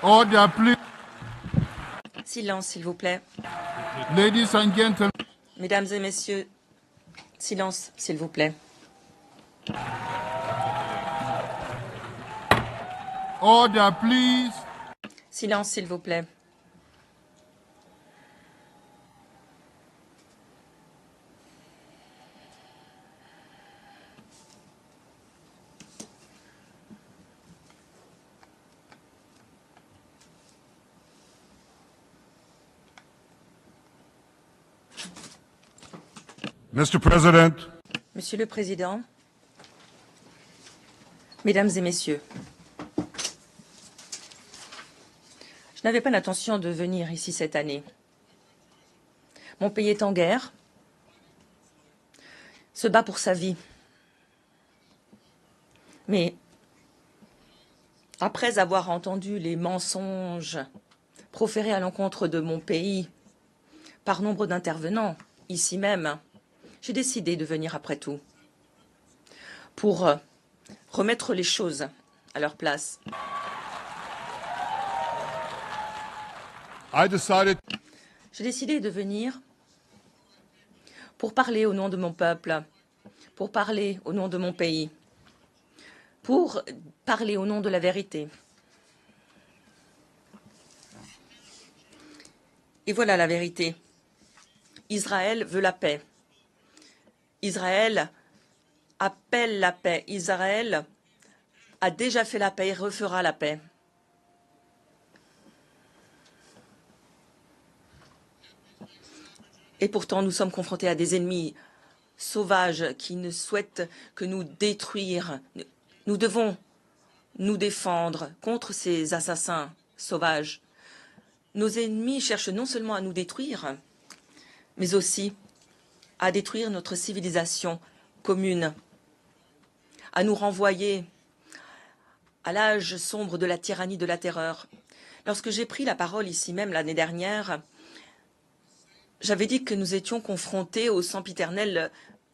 Order, please. Silence, s'il vous plaît. Ladies and gentlemen, Mesdames et messieurs, silence, s'il vous plaît. order, please. Silence, s'il vous plaît. Mr. President, Monsieur le Président, Mesdames et messieurs, je n'avais pas l'intention de venir ici cette année. Mon pays est en guerre, se bat pour sa vie. Mais après avoir entendu les mensonges proférés à l'encontre de mon pays par nombre d'intervenants, ici même, j'ai décidé de venir après tout pour remettre les choses à leur place. J'ai décidé de venir pour parler au nom de mon peuple, pour parler au nom de mon pays, pour parler au nom de la vérité. Et voilà la vérité. Israël veut la paix. Israël appelle la paix. Israël a déjà fait la paix et refera la paix. Et pourtant, nous sommes confrontés à des ennemis sauvages qui ne souhaitent que nous détruire. Nous devons nous défendre contre ces assassins sauvages. Nos ennemis cherchent non seulement à nous détruire, mais aussi à détruire notre civilisation commune, à nous renvoyer à l'âge sombre de la tyrannie de la terreur. Lorsque j'ai pris la parole ici même l'année dernière, j'avais dit que nous étions confrontés au sempiternel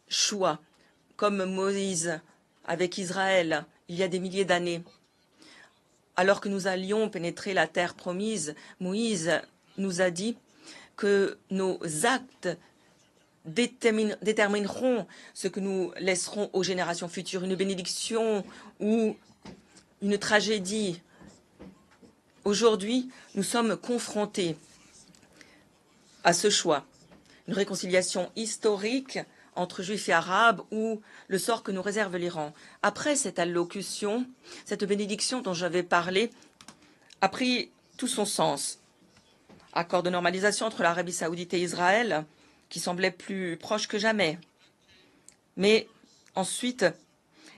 choix, comme Moïse avec Israël il y a des milliers d'années. Alors que nous allions pénétrer la terre promise, Moïse nous a dit que nos actes détermineront ce que nous laisserons aux générations futures, une bénédiction ou une tragédie. Aujourd'hui, nous sommes confrontés à ce choix, une réconciliation historique entre Juifs et Arabes ou le sort que nous réserve l'Iran. Après cette allocution, cette bénédiction dont j'avais parlé a pris tout son sens. Accord de normalisation entre l'Arabie saoudite et Israël, qui semblait plus proche que jamais. Mais ensuite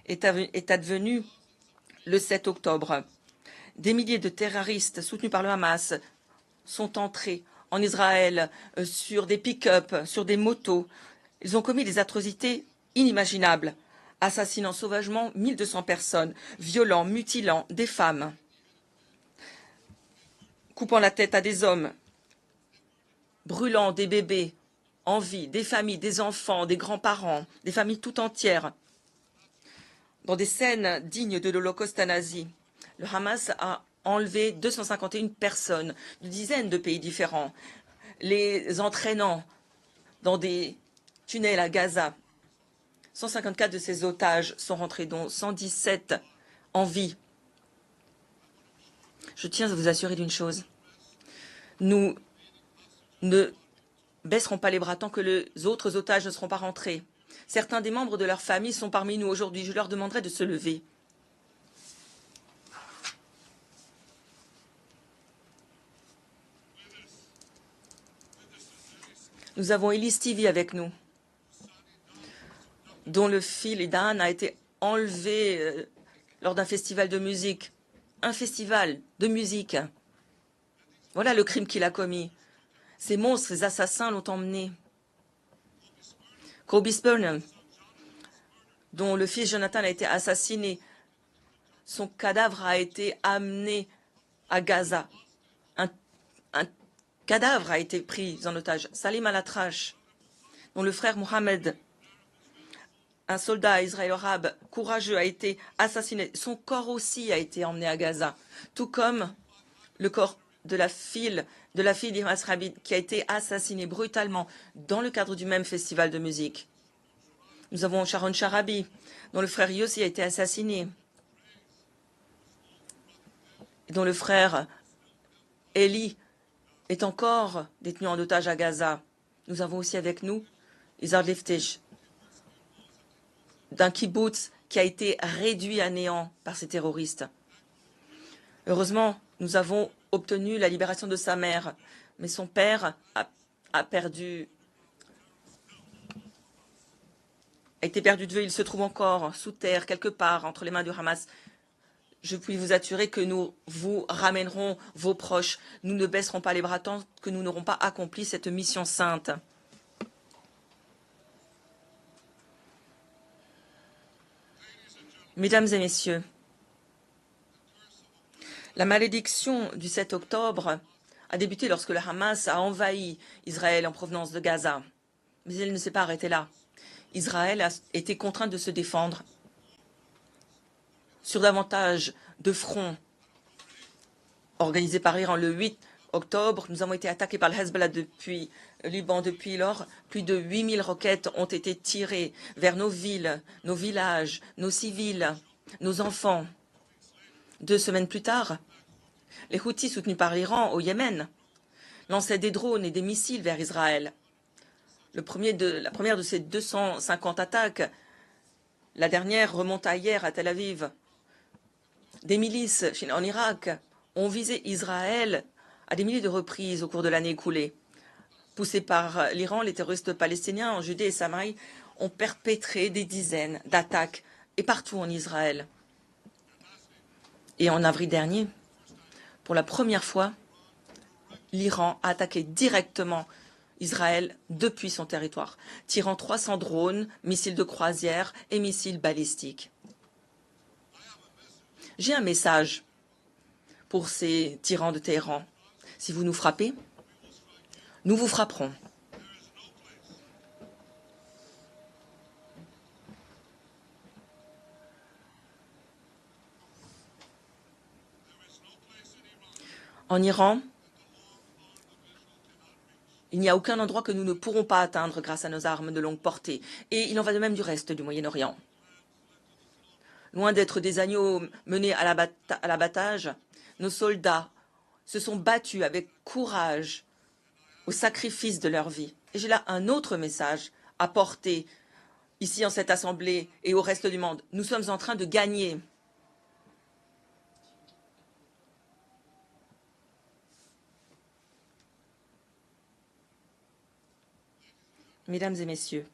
est advenu le 7 octobre. Des milliers de terroristes soutenus par le Hamas sont entrés en Israël sur des pick-up, sur des motos. Ils ont commis des atrocités inimaginables, assassinant sauvagement 1200 personnes, violant, mutilant des femmes, coupant la tête à des hommes, brûlant des bébés en vie, des familles, des enfants, des grands-parents, des familles tout entières. Dans des scènes dignes de l'Holocauste nazi, le Hamas a enlevé 251 personnes de dizaines de pays différents, les entraînant dans des tunnels à Gaza. 154 de ces otages sont rentrés, dont 117 en vie. Je tiens à vous assurer d'une chose. Nous ne baisseront pas les bras tant que les autres otages ne seront pas rentrés. Certains des membres de leur famille sont parmi nous aujourd'hui. Je leur demanderai de se lever. Nous avons Elise Tivi avec nous, dont le fil Idan a été enlevé lors d'un festival de musique. Un festival de musique. Voilà le crime qu'il a commis. Ces monstres, ces assassins l'ont emmené. Kobe Burnham, dont le fils Jonathan a été assassiné. Son cadavre a été amené à Gaza. Un cadavre a été pris en otage. Salim al-Atrash, dont le frère Mohamed, un soldat israélo-arabe courageux, a été assassiné. Son corps aussi a été emmené à Gaza, tout comme le corps de la fille d'Imas Rabin qui a été assassinée brutalement dans le cadre du même festival de musique. Nous avons Sharon Sharabi, dont le frère Yossi a été assassiné, et dont le frère Eli est encore détenu en otage à Gaza. Nous avons aussi avec nous Izar Leftesh, d'un kibbutz qui a été réduit à néant par ces terroristes. Heureusement, nous avons obtenu la libération de sa mère, mais son père a été perdu de vue. Il se trouve encore sous terre, quelque part, entre les mains du Hamas. Je puis vous assurer que nous vous ramènerons vos proches. Nous ne baisserons pas les bras tant que nous n'aurons pas accompli cette mission sainte. Mesdames et messieurs, la malédiction du 7 octobre a débuté lorsque le Hamas a envahi Israël en provenance de Gaza. Mais elle ne s'est pas arrêtée là. Israël a été contraint de se défendre sur davantage de fronts organisés par l'Iran. Le 8 octobre, nous avons été attaqués par le Hezbollah depuis Liban. Depuis lors, plus de 8000 roquettes ont été tirées vers nos villes, nos villages, nos civils, nos enfants. 2 semaines plus tard, les Houthis soutenus par l'Iran au Yémen lançaient des drones et des missiles vers Israël. La première de ces 250 attaques, la dernière remonta hier à Tel Aviv. Des milices en Irak ont visé Israël à des milliers de reprises au cours de l'année écoulée. Poussés par l'Iran, les terroristes palestiniens en Judée et Samarie ont perpétré des dizaines d'attaques et partout en Israël. Et en avril dernier, pour la première fois, l'Iran a attaqué directement Israël depuis son territoire, tirant 300 drones, missiles de croisière et missiles balistiques. J'ai un message pour ces tyrans de Téhéran. Si vous nous frappez, nous vous frapperons. En Iran, il n'y a aucun endroit que nous ne pourrons pas atteindre grâce à nos armes de longue portée. Et il en va de même du reste du Moyen-Orient. Loin d'être des agneaux menés à l'abattage, nos soldats se sont battus avec courage au sacrifice de leur vie. Et j'ai là un autre message à porter ici en cette assemblée et au reste du monde. Nous sommes en train de gagner. Mesdames et messieurs,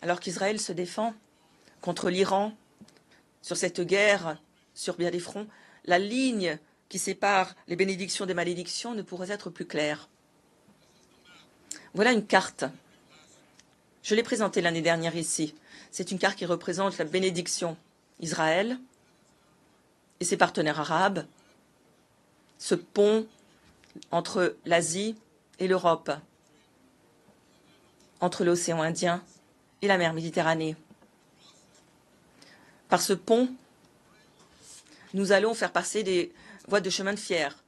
alors qu'Israël se défend contre l'Iran sur cette guerre sur bien des fronts, la ligne qui sépare les bénédictions des malédictions ne pourrait être plus claire. Voilà une carte. Je l'ai présentée l'année dernière ici. C'est une carte qui représente la bénédiction Israël et ses partenaires arabes, ce pont entre l'Asie et l'Europe, entre l'océan Indien et la mer Méditerranée. Par ce pont, nous allons faire passer des voies de chemin de fer,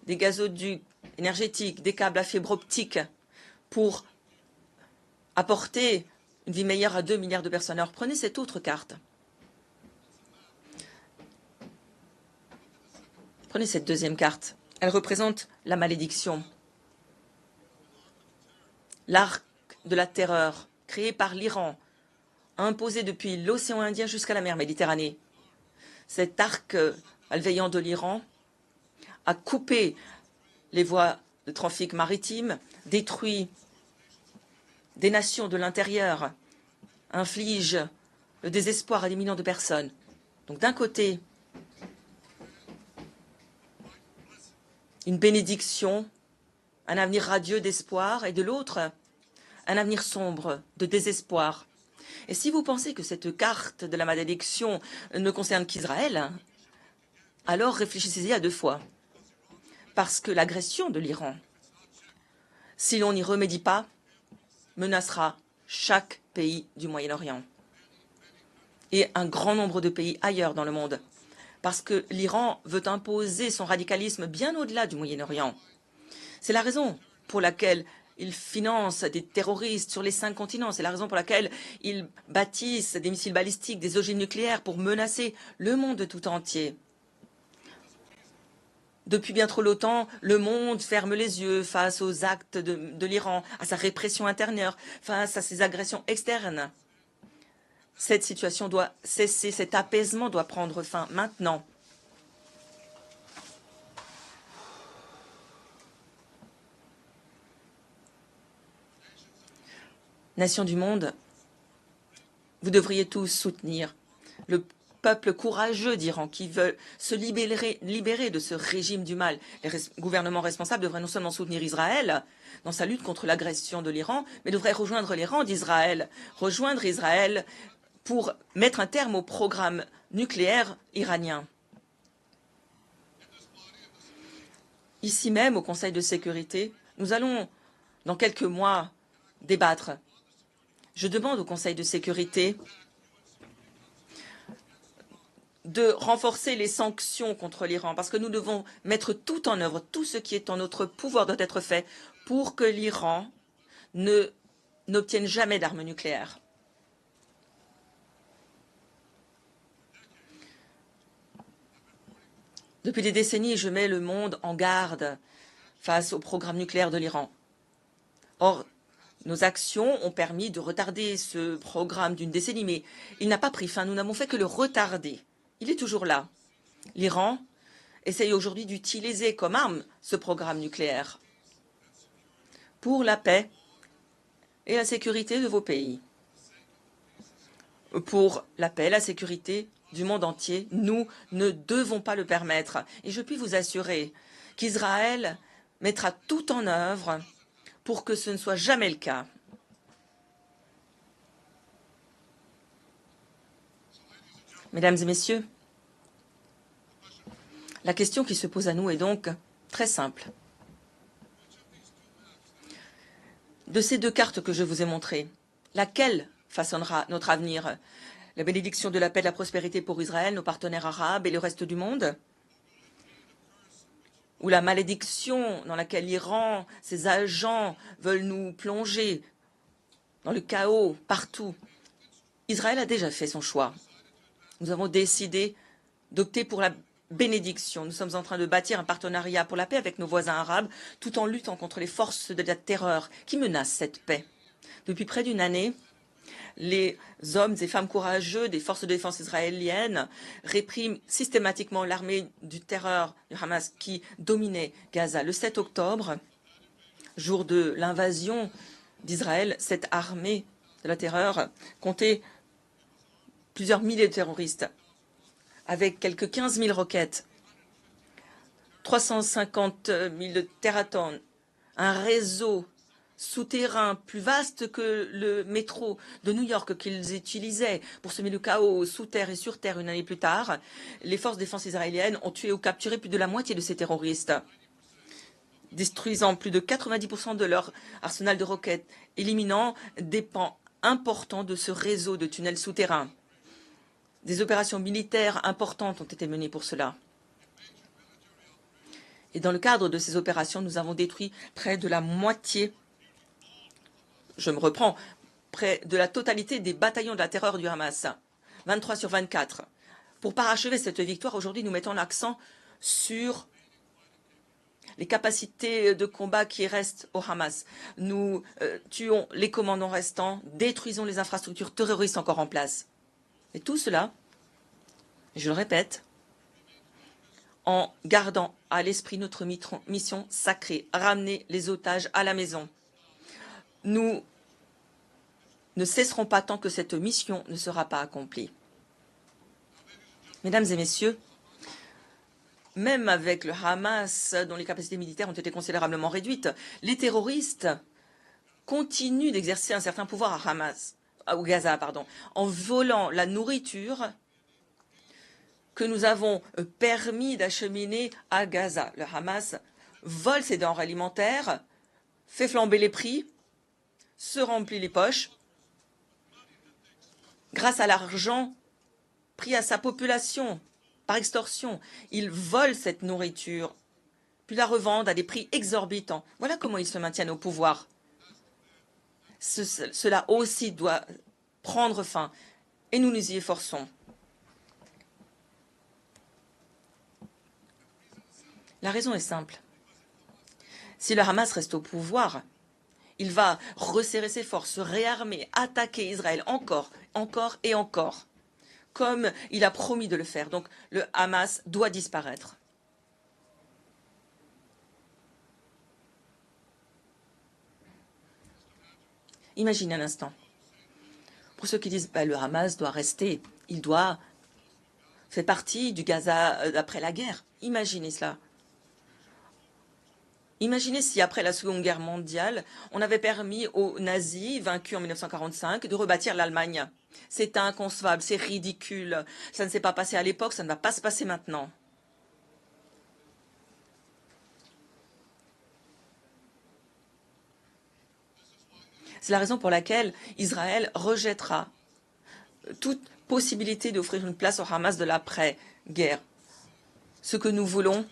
des gazoducs énergétiques, des câbles à fibre optique pour apporter une vie meilleure à 2 milliards de personnes. Alors prenez cette autre carte. Prenez cette deuxième carte. Elle représente la malédiction. L'arc de la terreur créé par l'Iran, imposé depuis l'océan Indien jusqu'à la mer Méditerranée. Cet arc malveillant de l'Iran a coupé les voies de trafic maritime, détruit des nations de l'intérieur, inflige le désespoir à des millions de personnes. Donc d'un côté, une bénédiction, un avenir radieux d'espoir, et de l'autre, un avenir sombre de désespoir. Et si vous pensez que cette carte de la malédiction ne concerne qu'Israël, alors réfléchissez-y à 2 fois. Parce que l'agression de l'Iran, si l'on n'y remédie pas, menacera chaque pays du Moyen-Orient et un grand nombre de pays ailleurs dans le monde. parce que l'Iran veut imposer son radicalisme bien au-delà du Moyen-Orient. C'est la raison pour laquelle ils financent des terroristes sur les 5 continents. C'est la raison pour laquelle ils bâtissent des missiles balistiques, des ogives nucléaires pour menacer le monde tout entier. Depuis bien trop longtemps, le monde ferme les yeux face aux actes de l'Iran, à sa répression intérieure, face à ses agressions externes. Cette situation doit cesser, cet apaisement doit prendre fin maintenant. Nations du monde, vous devriez tous soutenir le peuple courageux d'Iran qui veut se libérer de ce régime du mal. Les gouvernements responsables devraient non seulement soutenir Israël dans sa lutte contre l'agression de l'Iran, mais devraient rejoindre les rangs d'Israël, rejoindre Israël pour mettre un terme au programme nucléaire iranien. Ici même, au Conseil de sécurité, nous allons, dans quelques mois, débattre. Je demande au Conseil de sécurité de renforcer les sanctions contre l'Iran, parce que nous devons mettre tout en œuvre, tout ce qui est en notre pouvoir doit être fait pour que l'Iran n'obtienne jamais d'armes nucléaires. Depuis des décennies, je mets le monde en garde face au programme nucléaire de l'Iran. Or, nos actions ont permis de retarder ce programme d'une décennie, mais il n'a pas pris fin. Nous n'avons fait que le retarder. Il est toujours là. L'Iran essaye aujourd'hui d'utiliser comme arme ce programme nucléaire pour la paix et la sécurité de vos pays. Pour la paix et la sécurité du monde entier, nous ne devons pas le permettre. Et je puis vous assurer qu'Israël mettra tout en œuvre pour que ce ne soit jamais le cas. Mesdames et messieurs, la question qui se pose à nous est donc très simple. De ces 2 cartes que je vous ai montrées, laquelle façonnera notre avenir? La bénédiction de la paix et de la prospérité pour Israël, nos partenaires arabes et le reste du monde? Ou la malédiction dans laquelle l'Iran, ses agents veulent nous plonger dans le chaos partout? Israël a déjà fait son choix. Nous avons décidé d'opter pour la bénédiction. Nous sommes en train de bâtir un partenariat pour la paix avec nos voisins arabes, tout en luttant contre les forces de la terreur qui menacent cette paix. Depuis près d'une année, les hommes et femmes courageux des forces de défense israéliennes répriment systématiquement l'armée du terreur du Hamas qui dominait Gaza. Le 7 octobre, jour de l'invasion d'Israël, cette armée de la terreur comptait plusieurs milliers de terroristes, avec quelques 15 000 roquettes, 350 000 terratons, un réseau souterrain plus vaste que le métro de New York qu'ils utilisaient pour semer le chaos sous terre et sur terre une année plus tard. Les forces de défense israéliennes ont tué ou capturé plus de la moitié de ces terroristes, détruisant plus de 90% de leur arsenal de roquettes, éliminant des pans importants de ce réseau de tunnels souterrains. Des opérations militaires importantes ont été menées pour cela. Et dans le cadre de ces opérations, nous avons détruit près de la moitié, je me reprends, près de la totalité des bataillons de la terreur du Hamas, 23 sur 24. Pour parachever cette victoire, aujourd'hui, nous mettons l'accent sur les capacités de combat qui restent au Hamas. Nous tuons les commandants restants, détruisons les infrastructures terroristes encore en place. Et tout cela, je le répète, en gardant à l'esprit notre mission sacrée, ramener les otages à la maison. Nous ne cesserons pas tant que cette mission ne sera pas accomplie. Mesdames et messieurs, même avec le Hamas, dont les capacités militaires ont été considérablement réduites, les terroristes continuent d'exercer un certain pouvoir au Gaza, en volant la nourriture que nous avons permis d'acheminer à Gaza. Le Hamas vole ses denrées alimentaires, fait flamber les prix, se remplit les poches grâce à l'argent pris à sa population par extorsion. Ils volent cette nourriture, puis la revendent à des prix exorbitants. Voilà comment ils se maintiennent au pouvoir. Cela aussi doit prendre fin, et nous nous y efforçons. La raison est simple. Si le Hamas reste au pouvoir, il va resserrer ses forces, se réarmer, attaquer Israël encore, encore et encore, comme il a promis de le faire. Donc le Hamas doit disparaître. Imaginez un instant. Pour ceux qui disent le Hamas doit rester, il doit faire partie du Gaza d'après la guerre. Imaginez cela. Imaginez si, après la Seconde Guerre mondiale, on avait permis aux nazis, vaincus en 1945, de rebâtir l'Allemagne. C'est inconcevable, c'est ridicule. Ça ne s'est pas passé à l'époque, ça ne va pas se passer maintenant. C'est la raison pour laquelle Israël rejettera toute possibilité d'offrir une place au Hamas de l'après-guerre. Ce que nous voulons,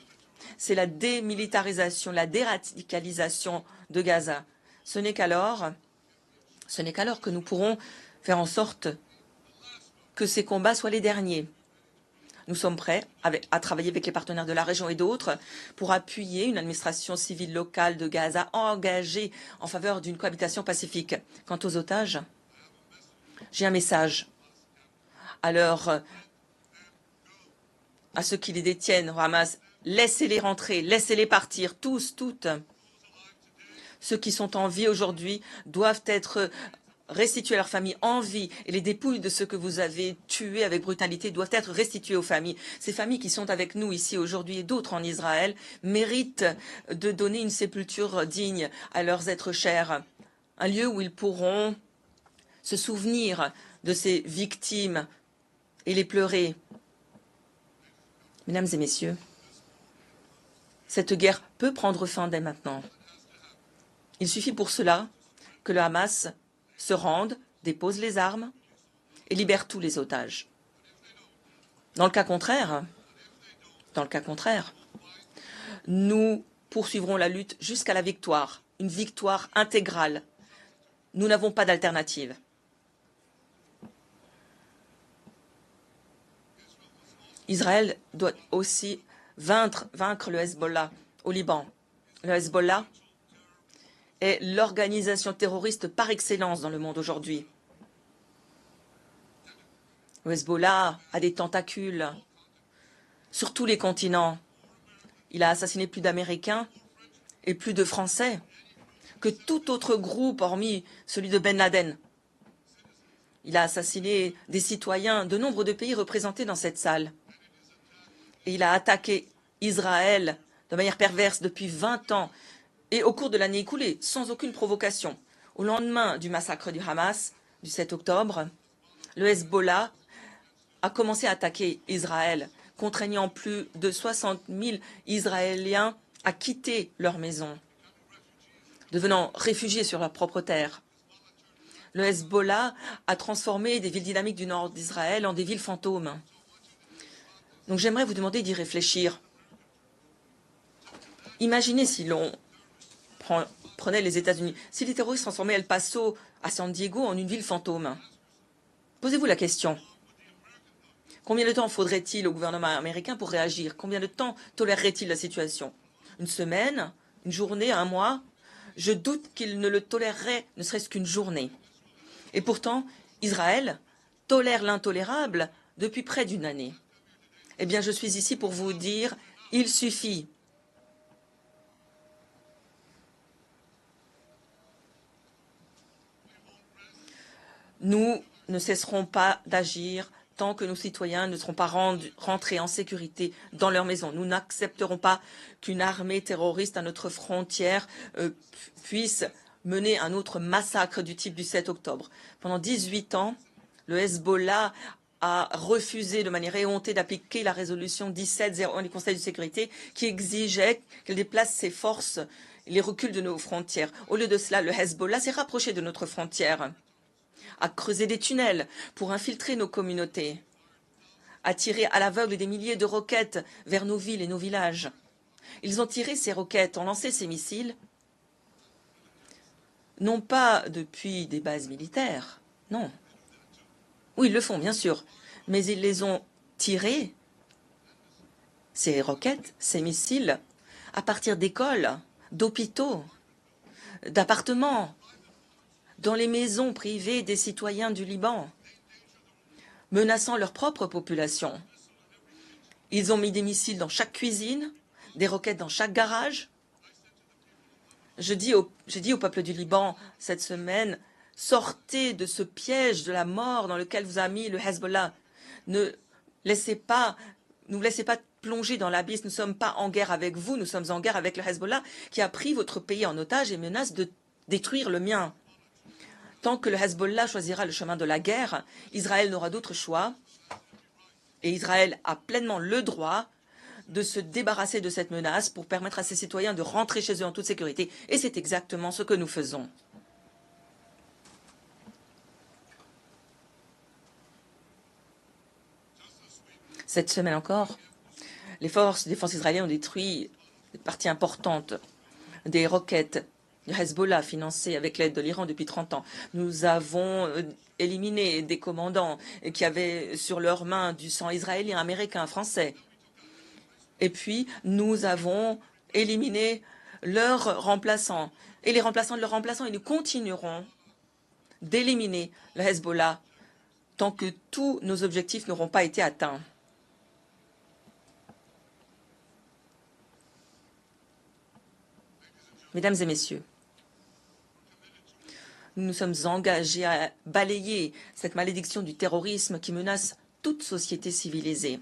c'est la démilitarisation, la déradicalisation de Gaza. Ce n'est qu'alors que nous pourrons faire en sorte que ces combats soient les derniers. Nous sommes prêts à travailler avec les partenaires de la région et d'autres pour appuyer une administration civile locale de Gaza engagée en faveur d'une cohabitation pacifique. Quant aux otages, j'ai un message à ceux qui les détiennent au Hamas. Laissez-les rentrer, laissez-les partir, tous, toutes. Ceux qui sont en vie aujourd'hui doivent être restitués à leurs familles en vie. Et les dépouilles de ceux que vous avez tués avec brutalité doivent être restituées aux familles. Ces familles qui sont avec nous ici aujourd'hui et d'autres en Israël méritent de donner une sépulture digne à leurs êtres chers. Un lieu où ils pourront se souvenir de ces victimes et les pleurer. Mesdames et messieurs, cette guerre peut prendre fin dès maintenant. Il suffit pour cela que le Hamas se rende, dépose les armes et libère tous les otages. Dans le cas contraire, nous poursuivrons la lutte jusqu'à la victoire, une victoire intégrale. Nous n'avons pas d'alternative. Israël doit aussi vaincre le Hezbollah au Liban. Le Hezbollah est l'organisation terroriste par excellence dans le monde aujourd'hui. Le Hezbollah a des tentacules sur tous les continents. Il a assassiné plus d'Américains et plus de Français que tout autre groupe hormis celui de Ben Laden. Il a assassiné des citoyens de nombre de pays représentés dans cette salle. Et il a attaqué Israël de manière perverse depuis 20 ans et au cours de l'année écoulée, sans aucune provocation. Au lendemain du massacre du Hamas, du 7 octobre, le Hezbollah a commencé à attaquer Israël, contraignant plus de 60 000 Israéliens à quitter leur maison, devenant réfugiés sur leur propre terre. Le Hezbollah a transformé des villes dynamiques du nord d'Israël en des villes fantômes. Donc j'aimerais vous demander d'y réfléchir. Imaginez si l'on prenait les États-Unis, si les terroristes transformaient El Paso à San Diego en une ville fantôme. Posez-vous la question. Combien de temps faudrait-il au gouvernement américain pour réagir? Combien de temps tolérerait-il la situation? Une semaine? Une journée? Un mois? Je doute qu'il ne le tolérerait ne serait-ce qu'une journée. Et pourtant, Israël tolère l'intolérable depuis près d'une année. Eh bien, je suis ici pour vous dire, il suffit. Nous ne cesserons pas d'agir tant que nos citoyens ne seront pas rentrés en sécurité dans leur maison. Nous n'accepterons pas qu'une armée terroriste à notre frontière puisse mener un autre massacre du type du 7 octobre. Pendant 18 ans, le Hezbollah a refusé de manière éhontée d'appliquer la résolution 1701 du Conseil de sécurité qui exigeait qu'elle déplace ses forces, les reculs de nos frontières. Au lieu de cela, le Hezbollah s'est rapproché de notre frontière, a creusé des tunnels pour infiltrer nos communautés, à tirer à l'aveugle des milliers de roquettes vers nos villes et nos villages. Ils ont tiré ces roquettes, ont lancé ces missiles, non pas depuis des bases militaires, non. Oui, ils le font, bien sûr, mais ils les ont tirés, ces roquettes, ces missiles, à partir d'écoles, d'hôpitaux, d'appartements, dans les maisons privées des citoyens du Liban, menaçant leur propre population. Ils ont mis des missiles dans chaque cuisine, des roquettes dans chaque garage. J'ai dit au peuple du Liban cette semaine, sortez de ce piège de la mort dans lequel vous a mis le Hezbollah. Ne laissez pas, nous laissez pas plonger dans l'abysse. Nous ne sommes pas en guerre avec vous, nous sommes en guerre avec le Hezbollah qui a pris votre pays en otage et menace de détruire le mien. Tant que le Hezbollah choisira le chemin de la guerre, Israël n'aura d'autre choix. Et Israël a pleinement le droit de se débarrasser de cette menace pour permettre à ses citoyens de rentrer chez eux en toute sécurité. Et c'est exactement ce que nous faisons. Cette semaine encore, les forces de défense israéliennes ont détruit une partie importante des roquettes du Hezbollah financées avec l'aide de l'Iran depuis 30 ans. Nous avons éliminé des commandants qui avaient sur leurs mains du sang israélien, américain, français. Et puis, nous avons éliminé leurs remplaçants et les remplaçants de leurs remplaçants. Et nous continuerons d'éliminer le Hezbollah tant que tous nos objectifs n'auront pas été atteints. Mesdames et messieurs, nous nous sommes engagés à balayer cette malédiction du terrorisme qui menace toute société civilisée.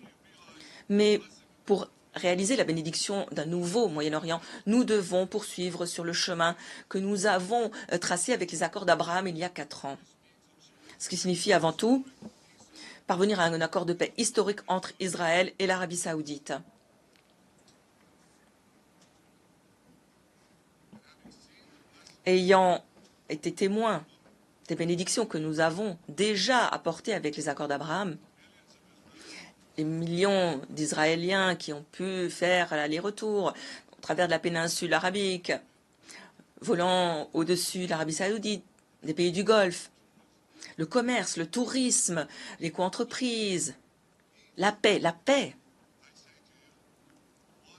Mais pour réaliser la bénédiction d'un nouveau Moyen-Orient, nous devons poursuivre sur le chemin que nous avons tracé avec les accords d'Abraham il y a 4 ans. Ce qui signifie avant tout parvenir à un accord de paix historique entre Israël et l'Arabie saoudite. Ayant été témoin des bénédictions que nous avons déjà apportées avec les accords d'Abraham, les millions d'Israéliens qui ont pu faire l'aller-retour au travers de la péninsule arabique, volant au-dessus de l'Arabie saoudite, des pays du Golfe, le commerce, le tourisme, les co-entreprises, la paix.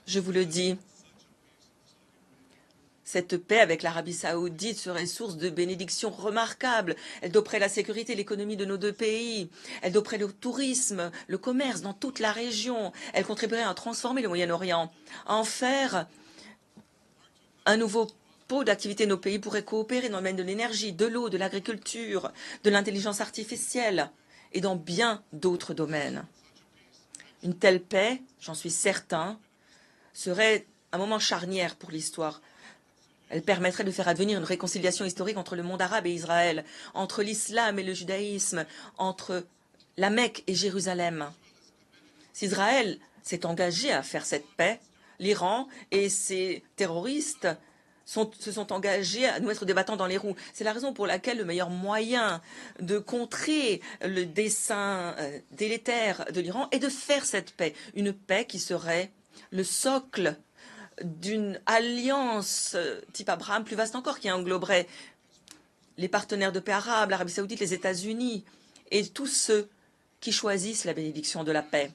Je vous le dis, cette paix avec l'Arabie saoudite serait source de bénédictions remarquables. Elle doperait la sécurité et l'économie de nos deux pays. Elle doperait le tourisme, le commerce dans toute la région. Elle contribuerait à transformer le Moyen-Orient, à en faire un nouveau pôle d'activité. Nos pays pourraient coopérer dans le domaine de l'énergie, de l'eau, de l'agriculture, de l'intelligence artificielle et dans bien d'autres domaines. Une telle paix, j'en suis certain, serait un moment charnière pour l'histoire. Elle permettrait de faire advenir une réconciliation historique entre le monde arabe et Israël, entre l'islam et le judaïsme, entre la Mecque et Jérusalem. Si Israël s'est engagé à faire cette paix, l'Iran et ses terroristes se sont engagés à nous mettre des bâtons dans les roues. C'est la raison pour laquelle le meilleur moyen de contrer le dessein délétère de l'Iran est de faire cette paix. Une paix qui serait le socle d'une alliance type Abraham plus vaste encore, qui engloberait les partenaires de paix arabes, l'Arabie saoudite, les États-Unis et tous ceux qui choisissent la bénédiction de la paix.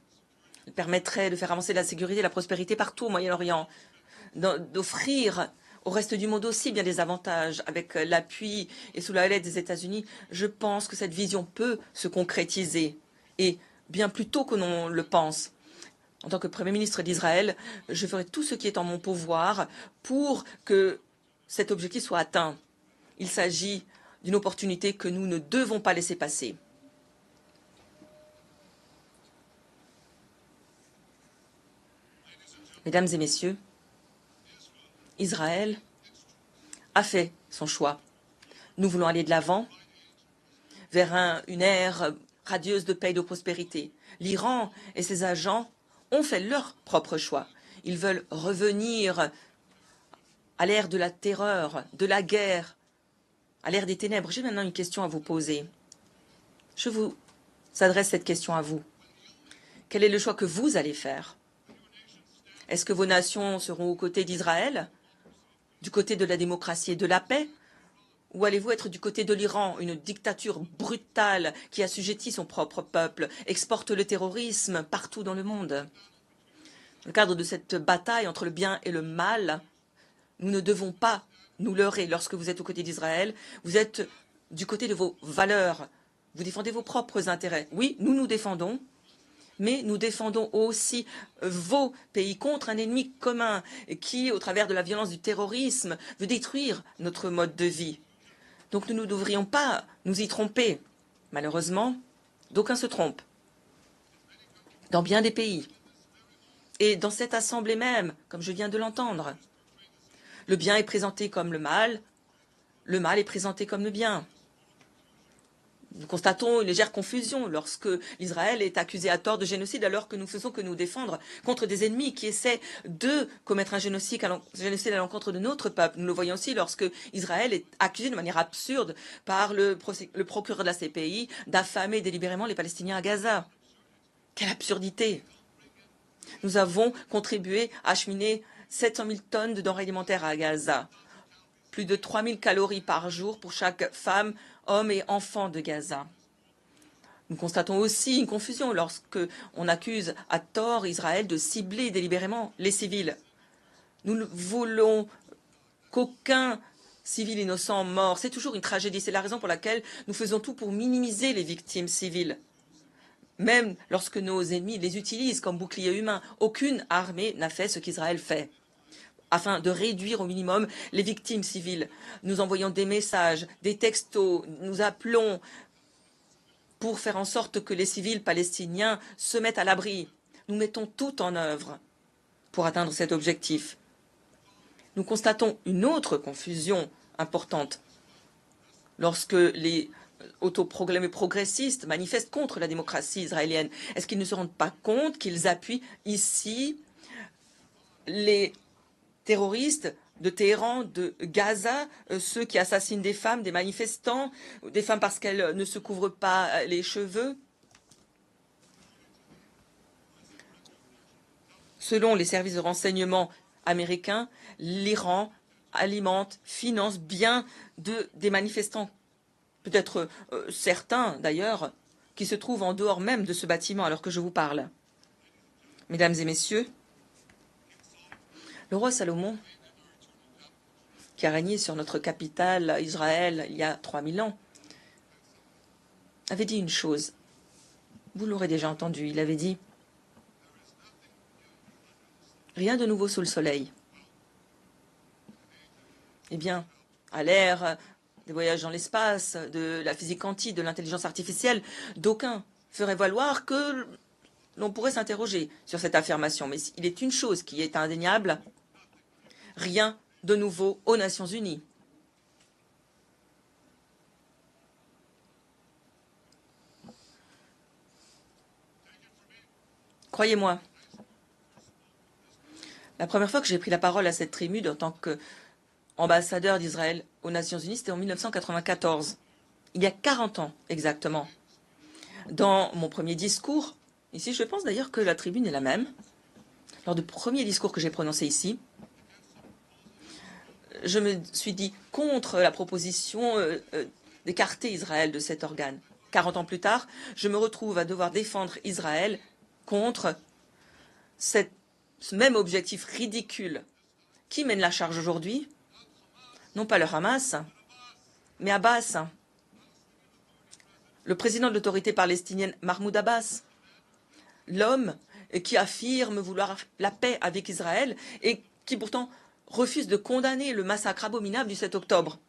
Elle permettrait de faire avancer la sécurité et la prospérité partout au Moyen-Orient, d'offrir au reste du monde aussi bien des avantages avec l'appui et sous la houlette des États-Unis. Je pense que cette vision peut se concrétiser et bien plus tôt que l'on le pense. En tant que Premier ministre d'Israël, je ferai tout ce qui est en mon pouvoir pour que cet objectif soit atteint. Il s'agit d'une opportunité que nous ne devons pas laisser passer. Mesdames et messieurs, Israël a fait son choix. Nous voulons aller de l'avant vers une ère radieuse de paix et de prospérité. L'Iran et ses agents ont fait leur propre choix. Ils veulent revenir à l'ère de la terreur, de la guerre, à l'ère des ténèbres. J'ai maintenant une question à vous poser. Je vous adresse cette question à vous. Quel est le choix que vous allez faire? Est-ce que vos nations seront aux côtés d'Israël, du côté de la démocratie et de la paix? Ou allez-vous être du côté de l'Iran, une dictature brutale qui assujettit son propre peuple, exporte le terrorisme partout dans le monde? Dans le cadre de cette bataille entre le bien et le mal, nous ne devons pas nous leurrer. Lorsque vous êtes aux côtés d'Israël, vous êtes du côté de vos valeurs. Vous défendez vos propres intérêts. Oui, nous nous défendons, mais nous défendons aussi vos pays contre un ennemi commun qui, au travers de la violence du terrorisme, veut détruire notre mode de vie. Donc nous ne devrions pas nous y tromper. Malheureusement, d'aucuns se trompent. Dans bien des pays. Et dans cette assemblée même, comme je viens de l'entendre, le bien est présenté comme le mal est présenté comme le bien. Nous constatons une légère confusion lorsque l'Israël est accusé à tort de génocide alors que nous faisons que nous défendre contre des ennemis qui essaient de commettre un génocide à l'encontre de notre peuple. Nous le voyons aussi lorsque Israël est accusé de manière absurde par le procureur de la CPI d'affamer délibérément les Palestiniens à Gaza. Quelle absurdité! Nous avons contribué à acheminer 700 000 tonnes de denrées alimentaires à Gaza. Plus de 3 000 calories par jour pour chaque femme, homme et enfant de Gaza. Nous constatons aussi une confusion lorsque on accuse à tort Israël de cibler délibérément les civils. Nous ne voulons qu'aucun civil innocent mort. C'est toujours une tragédie. C'est la raison pour laquelle nous faisons tout pour minimiser les victimes civiles. Même lorsque nos ennemis les utilisent comme boucliers humains, aucune armée n'a fait ce qu'Israël fait. Afin de réduire au minimum les victimes civiles, nous envoyons des messages, des textos, nous appelons pour faire en sorte que les civils palestiniens se mettent à l'abri. Nous mettons tout en œuvre pour atteindre cet objectif. Nous constatons une autre confusion importante lorsque les autoproclamés progressistes manifestent contre la démocratie israélienne. Est-ce qu'ils ne se rendent pas compte qu'ils appuient ici les terroristes de Téhéran, de Gaza, ceux qui assassinent des femmes, des manifestants, des femmes parce qu'elles ne se couvrent pas les cheveux? Selon les services de renseignement américains, l'Iran alimente, finance bien des manifestants, peut-être certains d'ailleurs, qui se trouvent en dehors même de ce bâtiment alors que je vous parle. Mesdames et messieurs, le roi Salomon, qui a régné sur notre capitale, Israël, il y a 3000 ans, avait dit une chose. Vous l'aurez déjà entendu, il avait dit « Rien de nouveau sous le soleil ». Eh bien, à l'ère des voyages dans l'espace, de la physique quantique, de l'intelligence artificielle, d'aucuns feraient valoir que l'on pourrait s'interroger sur cette affirmation. Mais il est une chose qui est indéniable, rien de nouveau aux Nations Unies. Croyez-moi, la première fois que j'ai pris la parole à cette tribune en tant qu'ambassadeur d'Israël aux Nations Unies, c'était en 1994, il y a 40 ans exactement. Dans mon premier discours, ici je pense d'ailleurs que la tribune est la même, lors du premier discours que j'ai prononcé ici, je me suis dit contre la proposition d'écarter Israël de cet organe. 40 ans plus tard, je me retrouve à devoir défendre Israël contre ce même objectif ridicule. Qui mène la charge aujourd'hui? Non pas le Hamas, mais Abbas, le président de l'autorité palestinienne Mahmoud Abbas, l'homme qui affirme vouloir la paix avec Israël et qui pourtant refuse de condamner le massacre abominable du 7 octobre.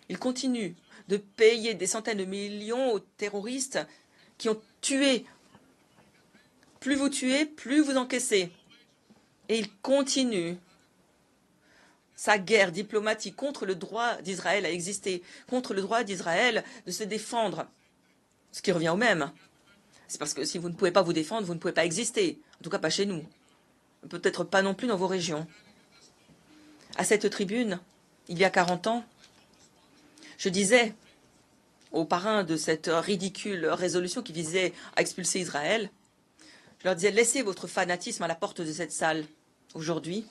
Il continue de payer des centaines de millions aux terroristes qui ont tué. Plus vous tuez, plus vous encaissez. Et il continue sa guerre diplomatique contre le droit d'Israël à exister, contre le droit d'Israël de se défendre. Ce qui revient au même. C'est parce que si vous ne pouvez pas vous défendre, vous ne pouvez pas exister. En tout cas, pas chez nous. Peut-être pas non plus dans vos régions. À cette tribune, il y a 40 ans, je disais au parrain de cette ridicule résolution qui visait à expulser Israël, Je leur disais, laissez votre fanatisme à la porte de cette salle. Aujourd'hui,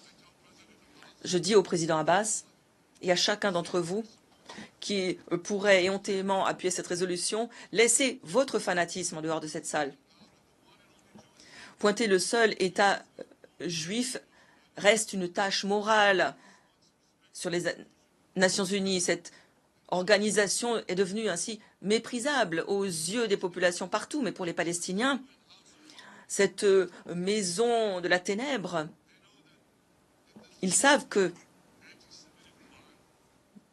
je dis au président Abbas et à chacun d'entre vous qui pourrait éhontément appuyer cette résolution, laissez votre fanatisme en dehors de cette salle. Pointer le seul État juif reste une tâche morale sur les Nations Unies. Cette organisation est devenue ainsi méprisable aux yeux des populations partout, mais pour les Palestiniens, cette maison de la ténèbre, ils savent que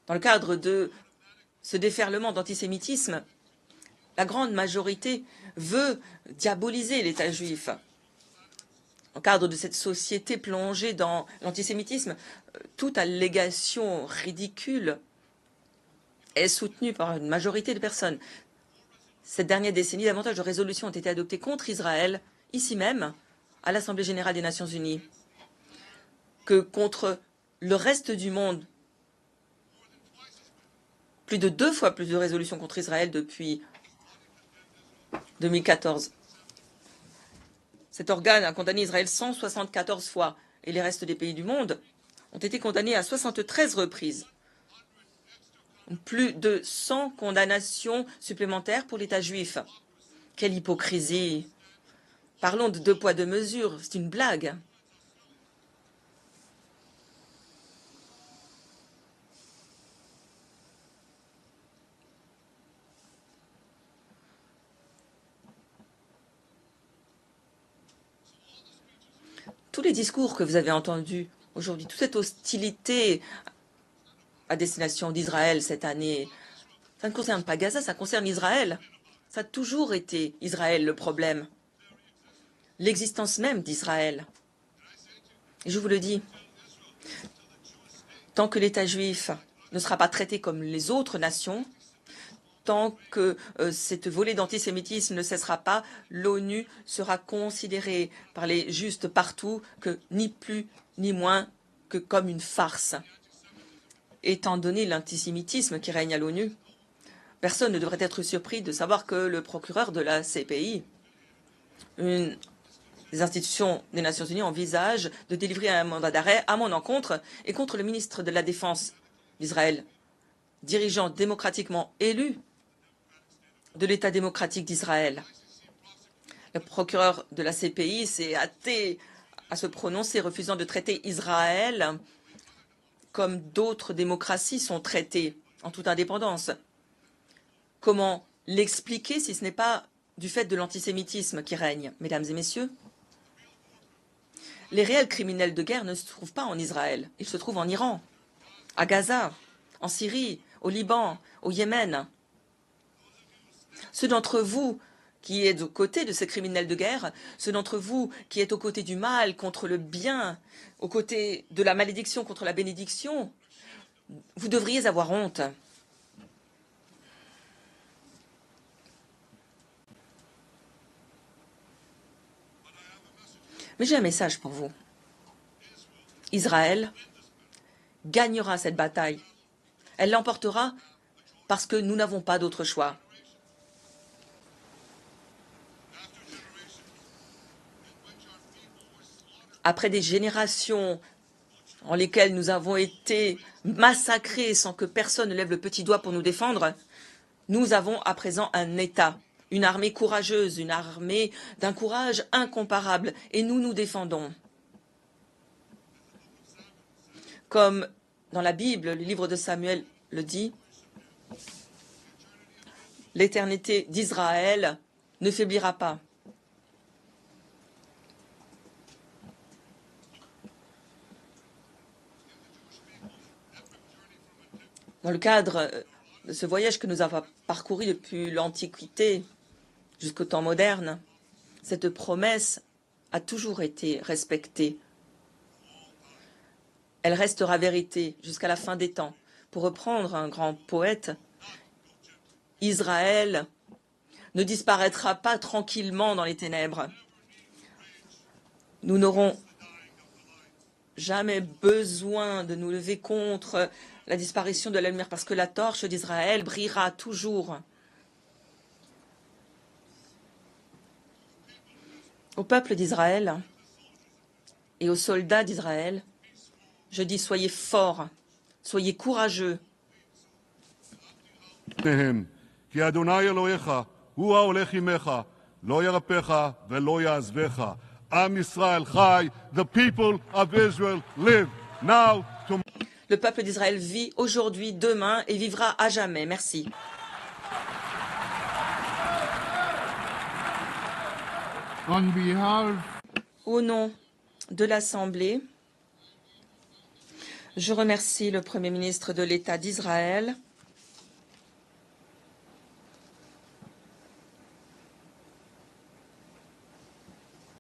dans le cadre de ce déferlement d'antisémitisme, la grande majorité veut diaboliser l'État juif. Dans le cadre de cette société plongée dans l'antisémitisme, toute allégation ridicule est soutenue par une majorité de personnes. Cette dernière décennie, davantage de résolutions ont été adoptées contre Israël, ici même, à l'Assemblée générale des Nations unies, que contre le reste du monde. Plus de 2 fois plus de résolutions contre Israël depuis 2014. Cet organe a condamné Israël 174 fois et les restes des pays du monde ont été condamnés à 73 reprises. Plus de 100 condamnations supplémentaires pour l'État juif. Quelle hypocrisie! Parlons de 2 poids 2 mesures, c'est une blague. Tous les discours que vous avez entendus aujourd'hui, toute cette hostilité à destination d'Israël cette année, ça ne concerne pas Gaza, ça concerne Israël. Ça a toujours été Israël le problème. L'existence même d'Israël. Et je vous le dis, tant que l'État juif ne sera pas traité comme les autres nations, tant que cette volée d'antisémitisme ne cessera pas, l'ONU sera considérée par les justes partout que ni plus ni moins que comme une farce. Étant donné l'antisémitisme qui règne à l'ONU, personne ne devrait être surpris de savoir que le procureur de la CPI, une des institutions des Nations Unies, envisage de délivrer un mandat d'arrêt à mon encontre et contre le ministre de la Défense d'Israël, dirigeant démocratiquement élu de l'État démocratique d'Israël. Le procureur de la CPI s'est hâté à se prononcer, refusant de traiter Israël comme d'autres démocraties sont traitées, en toute indépendance. Comment l'expliquer si ce n'est pas du fait de l'antisémitisme qui règne, mesdames et messieurs? Les réels criminels de guerre ne se trouvent pas en Israël, ils se trouvent en Iran, à Gaza, en Syrie, au Liban, au Yémen. Ceux d'entre vous qui êtes aux côtés de ces criminels de guerre, ceux d'entre vous qui êtes aux côtés du mal contre le bien, aux côtés de la malédiction contre la bénédiction, vous devriez avoir honte. Mais j'ai un message pour vous. Israël gagnera cette bataille. Elle l'emportera parce que nous n'avons pas d'autre choix. Après des générations en lesquelles nous avons été massacrés sans que personne ne lève le petit doigt pour nous défendre, nous avons à présent un État, une armée courageuse, une armée d'un courage incomparable, et nous nous défendons. Comme dans la Bible, le livre de Samuel le dit, l'éternité d'Israël ne faiblira pas. Dans le cadre de ce voyage que nous avons parcouru depuis l'Antiquité jusqu'au temps moderne, cette promesse a toujours été respectée. Elle restera vérité jusqu'à la fin des temps. Pour reprendre un grand poète, Israël ne disparaîtra pas tranquillement dans les ténèbres. Nous n'aurons jamais besoin de nous lever contre la disparition de la lumière parce que la torche d'Israël brillera toujours. Au peuple d'Israël et aux soldats d'Israël, je dis soyez forts, soyez courageux. פניהם, כי אדוני אלוהיך הוא ההולך עמך, לא ירפך ולא יעזבך. עם ישראל חי, the people of Israel live now, tomorrow. Le peuple d'Israël vit aujourd'hui, demain et vivra à jamais. Merci. On behalf Au nom de l'Assemblée, je remercie le Premier ministre de l'État d'Israël